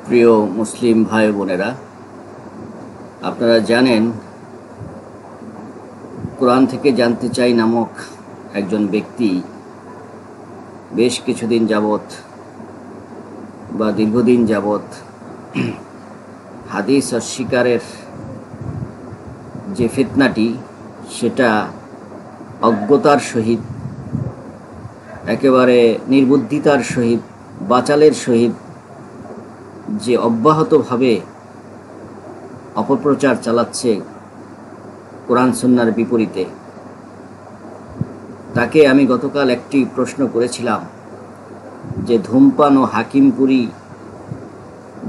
প্রিয় মুসলিম ভাই বোনেরা, আপনারা জানেন কোরআন থেকে জানতে চাই নামক একজন ব্যক্তি বেশ কিছুদিন যাবৎ বা দীর্ঘদিন যাবৎ হাদিস অস্বীকারের যে ফিতনাটি, সেটা অজ্ঞতার সহিত, একেবারে নির্বুদ্ধিতার সহিত, বাচালের সহিত যে অব্যাহতভাবে অপপ্রচার চালাচ্ছে কোরআন সুন্নাহর বিপরীতে, তাকে আমি গতকাল একটি প্রশ্ন করেছিলাম যে ধূমপান ও হাকিমপুরি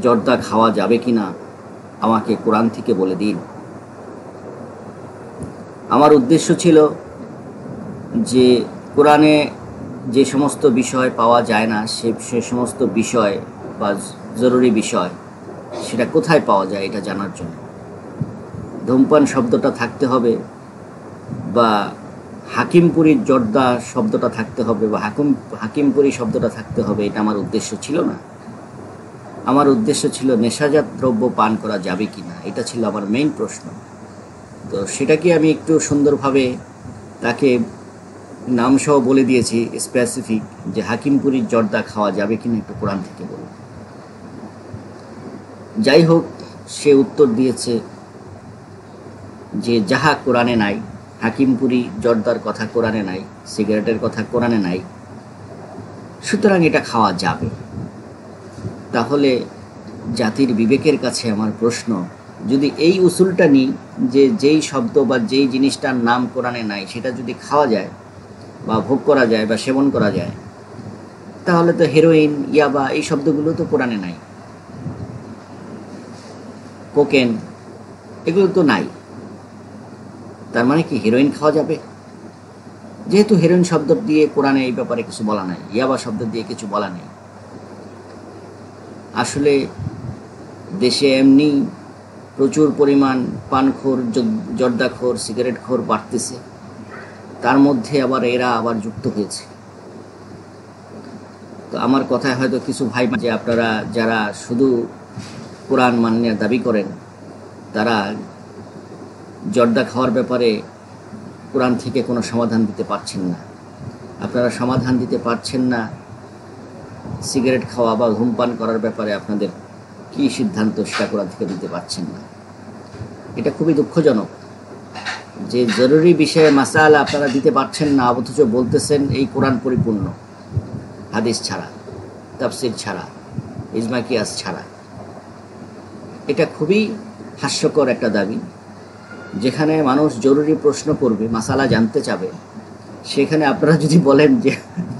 জর্দা খাওয়া যাবে কিনা, আমাকে কোরআন থেকে বলে দিন। আমার উদ্দেশ্য ছিল যে কোরআনে যে সমস্ত বিষয় পাওয়া যায় না, সে সমস্ত বিষয় বা জরুরি বিষয় সেটা কোথায় পাওয়া যায় এটা জানার জন্য। ধূমপান শব্দটা থাকতে হবে বা হাকিমপুরীর জর্দা শব্দটা থাকতে হবে বা হাকিমপুরি শব্দটা থাকতে হবে, এটা আমার উদ্দেশ্য ছিল না। আমার উদ্দেশ্য ছিল নেশাজাত দ্রব্য পান করা যাবে কি না, এটা ছিল আমার মেইন প্রশ্ন। তো সেটাকে আমি একটু সুন্দরভাবে তাকে নামসহ বলে দিয়েছি, স্পেসিফিক, যে হাকিমপুরির জর্দা খাওয়া যাবে কিনা একটু কোরআন থেকে বলুন। যাই হোক, সে উত্তর দিয়েছে যে যাহা কোরআনে নাই, হাকিমপুরি জর্দার কথা কোরআনে নাই, সিগারেটের কথা কোরআনে নাই, সুতরাং এটা খাওয়া যাবে। তাহলে জাতির বিবেকের কাছে আমার প্রশ্ন, যদি এই উসুলটা নিই যে যেই শব্দ বা যেই জিনিসটার নাম কোরআনে নাই সেটা যদি খাওয়া যায় বা ভোগ করা যায় বা সেবন করা যায়, তাহলে তো হেরোইন, ইয়াবা এই শব্দগুলো তো কোরআনে নাই, কোকেন এগুলো তো নাই। তার মানে কি হেরোইন খাওয়া যাবে? যেহেতু হেরোইন শব্দ দিয়ে কোরআনে এই ব্যাপারে কিছু বলা নাই, ইয়াবা শব্দ দিয়ে কিছু বলা নেই। আসলে দেশে এমনি প্রচুর পরিমাণ পানখোর, জর্দাখোর, সিগারেটখোর বাড়তেছে, তার মধ্যে আবার এরা আবার যুক্ত হয়েছে। তো আমার কথায় হয়তো কিছু ভাই, যে আপনারা যারা শুধু কোরআন মান্যের দাবি করেন, তারা জর্দা খাওয়ার ব্যাপারে কোরআন থেকে কোনো সমাধান দিতে পারছেন না। আপনারা সমাধান দিতে পারছেন না সিগারেট খাওয়া বা ধূমপান করার ব্যাপারে আপনাদের কী সিদ্ধান্ত, সেটা কোরআন থেকে দিতে পারছেন না। এটা খুবই দুঃখজনক যে জরুরি বিষয়ে মাসালা আপনারা দিতে পারছেন না, অথচ বলতেছেন এই কোরআন পরিপূর্ণ, হাদিস ছাড়া, তাফসির ছাড়া, ইজমা কিয়াস ছাড়া। এটা খুবই হাস্যকর একটা দাবি। যেখানে মানুষ জরুরি প্রশ্ন করবে, মাসালা জানতে চাবে, সেখানে আপনারা যদি বলেন যে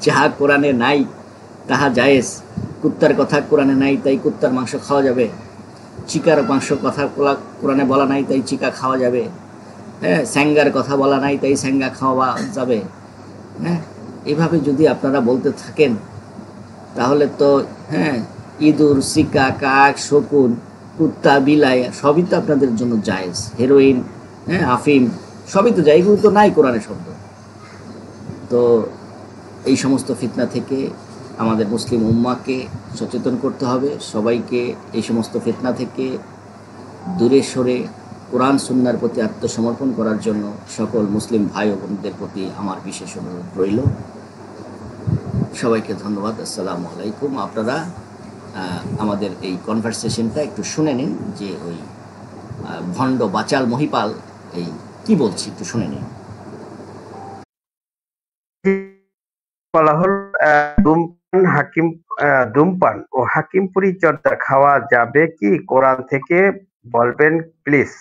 যাহা কোরআনে নাই তাহা জায়েজ, কুত্তার কথা কোরআনে নাই তাই কুত্তার মাংস খাওয়া যাবে, চিকার মাংস কথা কোরআনে বলা নাই তাই চিকা খাওয়া যাবে, হ্যাঁ, স্যাঙ্গার কথা বলা নাই তাই স্যাঙ্গা খাওয়া যাবে, হ্যাঁ, এভাবে যদি আপনারা বলতে থাকেন তাহলে তো হ্যাঁ, ইঁদুর, চিকা, কাক, শকুন, কুত্তা, বিলাই সবই তো আপনাদের জন্য জায়েজ। হেরোইন, হ্যাঁ, আফিম সবই তো যায়, এগুলো তো নাই কোরআনে শব্দ। তো এই সমস্ত ফিতনা থেকে আমাদের মুসলিম উম্মাকে সচেতন করতে হবে। সবাইকে এই সমস্ত ফিতনা থেকে দূরে সরে কোরআন সুন্নাহর প্রতি আত্মসমর্পণ করার জন্য সকল মুসলিম ভাই ও বোনদের প্রতি আমার বিশেষ অনুরোধ রইল। সবাইকে ধন্যবাদ। আসসালামু আলাইকুম। আপনারা আমাদের এই কনভারসেশনটা একটু শুনে নিন, যে ওই ভণ্ড বাচাল মহিপাল এই কি বলছি একটু শুনে নিন। বলা হল ধূমপান ও হাকিমপুরি জর্দা খাওয়া যাবে কি, কোরআন থেকে বলবেন প্লিজ।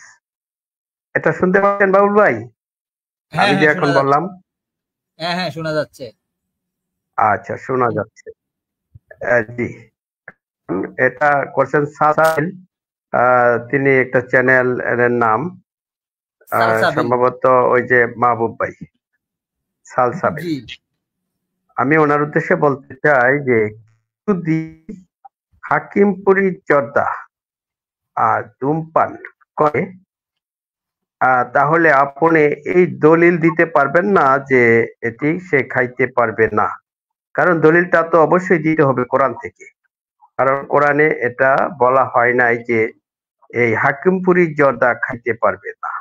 এটা শুনতে পাচ্ছেন বাবুল ভাই? আমি যে এখন বললাম, হ্যাঁ শোনা যাচ্ছে। আচ্ছা, শোনা যাচ্ছে। জি, এটা করছেন সাসাইল, তিনি একটা চ্যানেল এর নাম সম্ভবত ওই যে মাহবুব ভাই সালসাবিল। আমি ওনার উদ্দেশ্যে বলতে চাই যে যদি হাকিমপুরি জর্দা আর ধূমপান করে, তাহলে আপনি এই দলিল দিতে পারবেন না যে এটি সে খাইতে পারবে না, কারণ দলিলটা তো অবশ্যই দিতে হবে কোরআন থেকে। কারণ কোরআনে এটা বলা হয় নাই যে এই হাকিমপুরি জর্দা খাইতে পারবে না।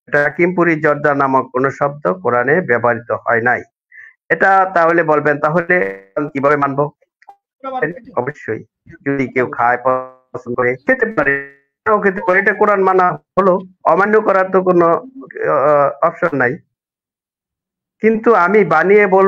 এটা হাকিমপুরি জর্দা নামক কোন শব্দ কোরআনে ব্যবহৃত হয় নাই। এটা তাহলে বলবেন, তাহলে কিভাবে মানবো? অবশ্যই যদি কেউ খায় পছন্দ করে খেতে পারে, নাও খেতে পারে, এটা কোরআন মানা হলো, অমান্য করার তো কোনো অপশন নাই। কিন্তু আমি বানিয়ে বলবো